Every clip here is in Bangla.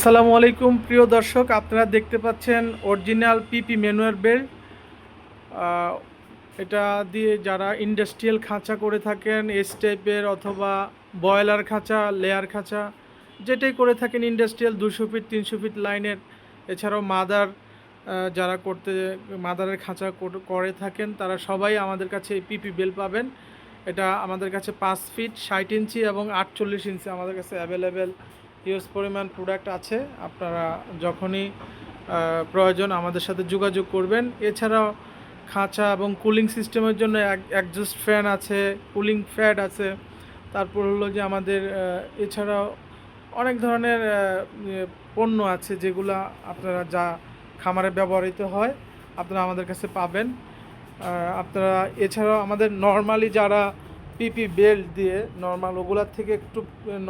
আসসালামু আলাইকুম প্রিয় দর্শক, আপনারা দেখতে পাচ্ছেন অরিজিনাল পিপি ম্যানুয়াল বেল্ট। এটা দিয়ে যারা ইন্ডাস্ট্রিয়াল খাঁচা করে থাকেন, এস টাইপের অথবা বয়লার খাঁচা, লেয়ার খাঁচা, যেটাই করে থাকেন ইন্ডাস্ট্রিয়াল 200 ফিট 300 ফিট লাইনের, এছাড়াও মাদার যারা মাদারের খাঁচা করে থাকেন তারা সবাই আমাদের কাছে এই পিপি বেল্ট পাবেন। এটা আমাদের কাছে 5 ফিট 60 ইঞ্চি এবং 48 ইঞ্চি আমাদের কাছে অ্যাভেলেবেল হিউজ পরিমাণ প্রোডাক্ট আছে। আপনারা যখনই প্রয়োজন আমাদের সাথে যোগাযোগ করবেন। এছাড়াও খাঁচা এবং কুলিং সিস্টেমের জন্য একজস্ট ফ্যান আছে, কুলিং প্যাড আছে। তারপর হলো যে আমাদের এছাড়াও অনেক ধরনের পণ্য আছে যেগুলো আপনারা যা খামারে ব্যবহৃত হয় আপনারা আমাদের কাছে পাবেন। আপনারা এছাড়াও আমাদের নর্মালি যারা পিপি বেল্ট দিয়ে নর্মাল ওগুলার থেকে একটু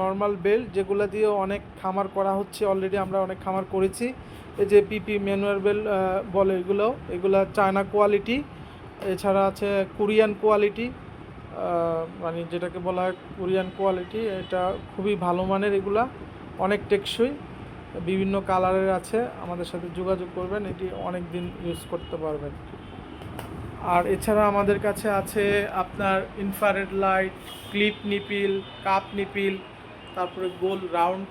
নর্মাল বেল্ট যেগুলো দিয়ে অনেক খামার করা হচ্ছে, অলরেডি আমরা অনেক খামার করেছি। এই যে পিপি ম্যানুয়াল বেল্ট বলে এগুলা চায়না কোয়ালিটি, এছাড়া আছে কোরিয়ান কোয়ালিটি, মানে যেটাকে বলা হয় কোরিয়ান কোয়ালিটি। এটা খুবই ভালো মানের, এগুলা অনেক টেকসই, বিভিন্ন কালারের আছে। আমাদের সাথে যোগাযোগ করবেন, এটি অনেক দিন ইউজ করতে পারবেন। আর এছাড়া আমাদের কাছে আছে আপনার infrared light, clip nipple, cup nipple, তারপরে গোল রাউন্ড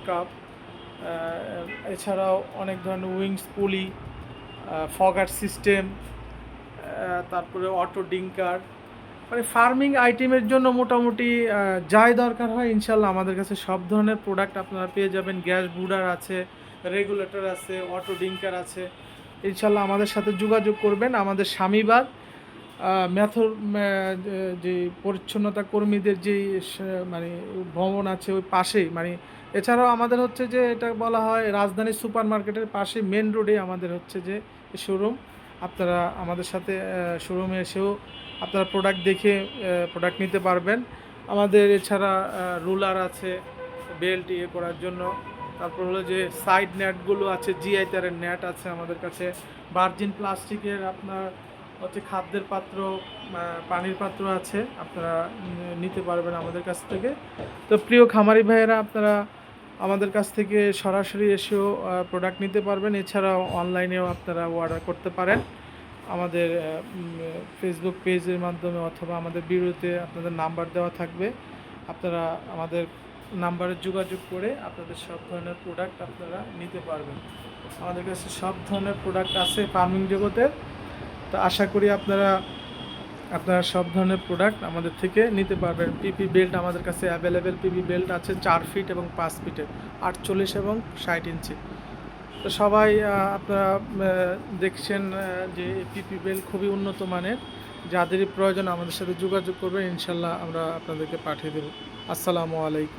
কাপ, এছাড়াও অনেক ধরনের উইংস পুলি, ফগার সিস্টেম, তারপরে অটো ডিঙ্কার, মানে ফার্মিং আইটেমের জন্য মোটামুটি যাই দরকার হয় ইনশাল্লাহ আমাদের কাছে সব ধরনের প্রোডাক্ট আপনারা পেয়ে যাবেন। গ্যাস বুডার আছে, রেগুলেটর আছে, অটো ডিঙ্কার আছে। ইনশাল্লাহ আমাদের সাথে যোগাযোগ করবেন। আমাদের স্বামীবাগ যে পরিচ্ছন্নতা কর্মীদের যে মানে ভবন আছে ওই পাশেই, মানে এছাড়াও আমাদের হচ্ছে যে এটা বলা হয় রাজধানী সুপার মার্কেটের পাশে মেন রোডে আমাদের হচ্ছে যে শোরুম। আপনারা আমাদের সাথে শোরুমে এসেও আপনারা প্রোডাক্ট দেখে প্রোডাক্ট নিতে পারবেন। আমাদের এছাড়া রুলার আছে বেল্ট করার জন্য। তারপর হলো যে সাইড নেটগুলো আছে, জিআই তারের নেট আছে আমাদের কাছে। ভার্জিন প্লাস্টিকের আপনার হচ্ছে খাদ্যের পাত্র, পানির পাত্র আছে, আপনারা নিতে পারবেন আমাদের কাছ থেকে। তো প্রিয় খামারি ভাইয়েরা, আপনারা আমাদের কাছ থেকে সরাসরি এসেও প্রোডাক্ট নিতে পারবেন। এছাড়াও অনলাইনেও আপনারা অর্ডার করতে পারেন আমাদের ফেসবুক পেজের মাধ্যমে, অথবা আমাদের ভিডিওতে আপনাদের নাম্বার দেওয়া থাকবে। আপনারা আমাদের নাম্বারে যোগাযোগ করে আপনাদের সব ধরনের প্রোডাক্ট আপনারা নিতে পারবেন। আমাদের কাছে সব ধরনের প্রোডাক্ট আছে ফার্মিং জগতের। তো আশা করি আপনারা সব ধরনের প্রোডাক্ট আমাদের থেকে নিতে পারবেন। পিপি বেল্ট আমাদের কাছে অ্যাভেলেবেল পিপি বেল্ট আছে 4 ফিট এবং 5 ফিটের, 48 এবং 60 ইঞ্চি। তো সবাই আপনারা দেখছেন যে পিপি বেল্ট খুবই উন্নত মানের। যাদেরই প্রয়োজন আমাদের সাথে যোগাযোগ করবেন, ইনশাল্লাহ আমরা আপনাদেরকে পাঠিয়ে দেব। আসসালামু আলাইকুম।